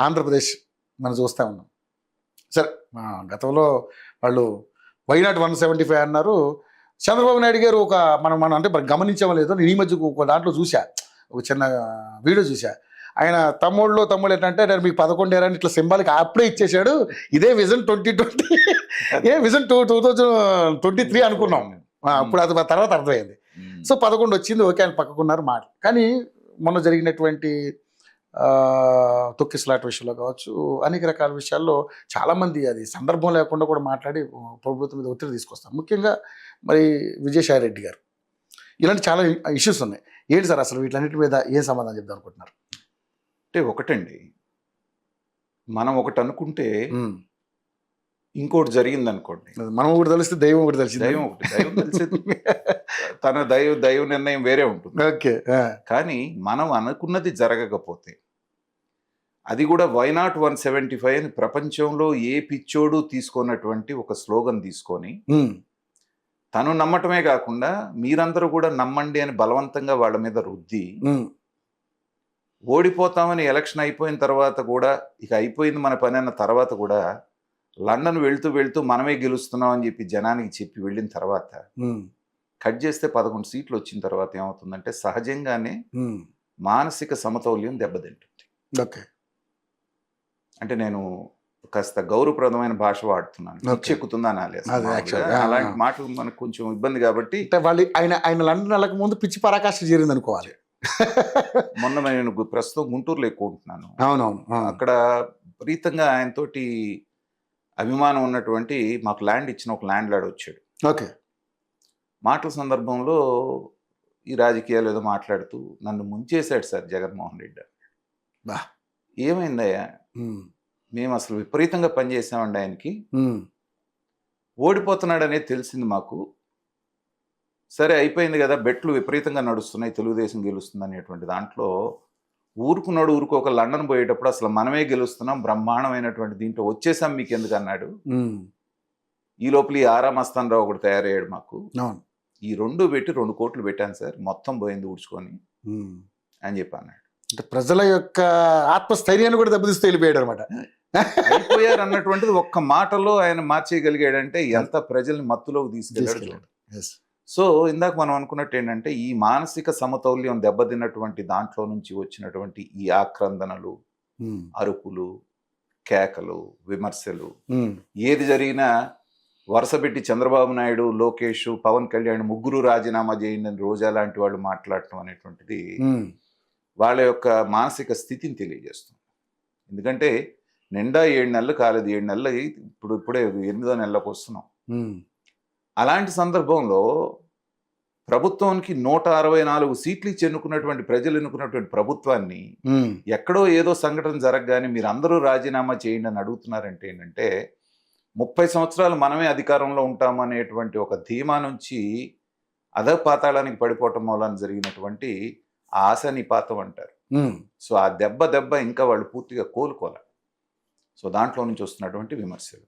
ఆంధ్రప్రదేశ్ మనం చూస్తూ ఉన్నాం. సరే గతంలో వాళ్ళు వైనాట్ 175 అన్నారు. చంద్రబాబు నాయుడు గారు ఒక మనం అంటే మరి గమనించడం లేదు, నేను ఈ మధ్య ఒక దాంట్లో చూసా, ఒక చిన్న వీడియో చూసా. ఆయన తమ్ముళ్ళు ఏంటంటే నేను మీకు 11 ఏరని ఇట్లా సింబాలిక్ అప్పుడే ఇచ్చేసాడు, ఇదే విజన్ 2020 విజన్ 2023 అనుకున్నాం. అప్పుడు అది తర్వాత అర్థమైంది. సో 11 వచ్చింది, ఓకే అని పక్కకున్నారు మాట. కానీ మొన్న జరిగినటువంటి తొక్కిసలాట విషయంలో కావచ్చు, అనేక రకాల విషయాల్లో చాలామంది అది సందర్భం లేకుండా కూడా మాట్లాడి ప్రభుత్వం మీద ఒత్తిడి తీసుకొస్తారు. ముఖ్యంగా మరి విజయసాయి రెడ్డి గారు, ఇలాంటి చాలా ఇష్యూస్ ఉన్నాయి. ఏంటి సార్ అసలు వీటన్నిటి మీద ఏం సమాధానం చెప్దాం అనుకుంటున్నారు? అంటే ఒకటండి, మనం ఒకటి అనుకుంటే ఇంకోటి జరిగింది అనుకోండి. మనం ఒకటి తెలిస్తే దైవం ఒకటి తెలిసింది. దైవం తెలిసేది తన దైవ నిర్ణయం వేరే ఉంటుంది. ఓకే. కానీ మనం అనుకున్నది జరగకపోతే, అది కూడా వైనాట్ 175 అని ప్రపంచంలో ఏ పిచ్చోడు తీసుకున్నటువంటి ఒక స్లోగన్ తీసుకొని తను నమ్మటమే కాకుండా మీరందరూ కూడా నమ్మండి అని బలవంతంగా వాళ్ళ మీద రుద్ది, ఓడిపోతామని ఎలక్షన్ అయిపోయిన తర్వాత కూడా ఇక అయిపోయింది మన పని అన్న తర్వాత కూడా లండన్ వెళ్తూ మనమే గెలుస్తున్నాం అని చెప్పి జనానికి చెప్పి వెళ్ళిన తర్వాత కట్ చేస్తే 11 సీట్లు వచ్చిన తర్వాత ఏమవుతుందంటే సహజంగానే మానసిక సమతౌల్యం దెబ్బతింటుంది. ఓకే. అంటే నేను కాస్త గౌరవప్రదమైన భాష వాడుతున్నాను, చెక్కుతుందా అనాలి. అలాంటి మాటలు మనకు కొంచెం ఇబ్బంది కాబట్టి ఆయన లండన్ వెళ్ళక ముందు పిచ్చి పరాకాష్ఠ జరిగింది అనుకోవాలి. మొన్న నేను ప్రస్తుతం గుంటూరులో ఎక్కువ ఉంటున్నాను. అవునవును. అక్కడ విపరీతంగా ఆయనతోటి అభిమానం ఉన్నటువంటి మాకు ల్యాండ్ ఇచ్చిన ఒక ల్యాండ్ లార్డ్ వచ్చాడు. ఓకే. మాటల సందర్భంలో ఈ రాజకీయాలు ఏదో మాట్లాడుతూ నన్ను ముంచేశాడు సార్ జగన్మోహన్ రెడ్డి. బా ఏమైందయ్యా, మేము అసలు విపరీతంగా పనిచేసామండి ఆయనకి, ఓడిపోతున్నాడు అనేది తెలిసింది మాకు. సరే అయిపోయింది కదా, బెట్లు విపరీతంగా నడుస్తున్నాయి, తెలుగుదేశం గెలుస్తుంది అనేటువంటి దాంట్లో ఊరుకోక లండన్ పోయేటప్పుడు అసలు మనమే గెలుస్తున్నాం, బ్రహ్మాండమైనటువంటి దీంట్లో వచ్చేసాం మీకు ఎందుకు అన్నాడు. ఈ లోపల ఈ ఆరా మస్తాన్ రావు ఒకటి తయారయ్యాడు మాకు. ఈ 2 పెట్టి 2 కోట్లు పెట్టాను సార్, మొత్తం పోయింది ఊడ్చుకొని అని చెప్పి అన్నాడు. అంటే ప్రజల యొక్క ఆత్మస్థైర్యాన్ని కూడా దెబ్బతీస్తూ వెళ్ళిపోయాడు అనమాట. అయిపోయారు అన్నటువంటిది ఒక్క మాటలో ఆయన మార్చేయగలిగాడంటే ఎంత ప్రజల్ని మత్తులోకి తీసుకెళ్ళాడు. సో ఇందాక మనం అనుకున్నట్టు ఏంటంటే ఈ మానసిక సమతౌల్యం దెబ్బతిన్నటువంటి దాంట్లో నుంచి వచ్చినటువంటి ఈ ఆక్రందనలు, అరుపులు, కేకలు, విమర్శలు, ఏది జరిగినా వరుసపెట్టి చంద్రబాబు నాయుడు, లోకేష్, పవన్ కళ్యాణ్ ముగ్గురు రాజీనామా చేయండి అని రోజా లాంటి వాళ్ళు మాట్లాడటం అనేటువంటిది వాళ్ళ యొక్క మానసిక స్థితిని తెలియజేస్తుంది. ఎందుకంటే నిండా 7 నెలలు కాలేదు, 7 నెలలు ఇప్పుడే 8వ నెలలకు వస్తున్నాం. అలాంటి సందర్భంలో ప్రభుత్వానికి 164 సీట్లు ఇచ్చి ఎన్నుకున్నటువంటి ప్రజలు ఎన్నుకున్నటువంటి ప్రభుత్వాన్ని ఎక్కడో ఏదో సంఘటన జరగగానే మీరు అందరూ రాజీనామా చేయండి అని అడుగుతున్నారంటే ఏంటంటే 30 సంవత్సరాలు మనమే అధికారంలో ఉంటామనేటువంటి ఒక ధీమా నుంచి అధపాతాళానికి పడిపోవటం మూలాన జరిగినటువంటి ఆశ నిపాతం అంటారు. సో ఆ దెబ్బ ఇంకా వాళ్ళు పూర్తిగా కోలుకోవాలి. సో దాంట్లో నుంచి వస్తున్నటువంటి విమర్శలు.